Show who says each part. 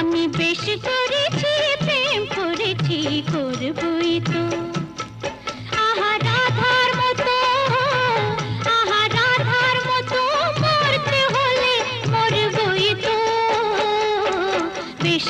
Speaker 1: আমি বেশ করেছি প্রেম করেছি করবই তো। আহা রাধার মতো, আহা রাধার মতো মরতে হলে মরবই তো। বেশ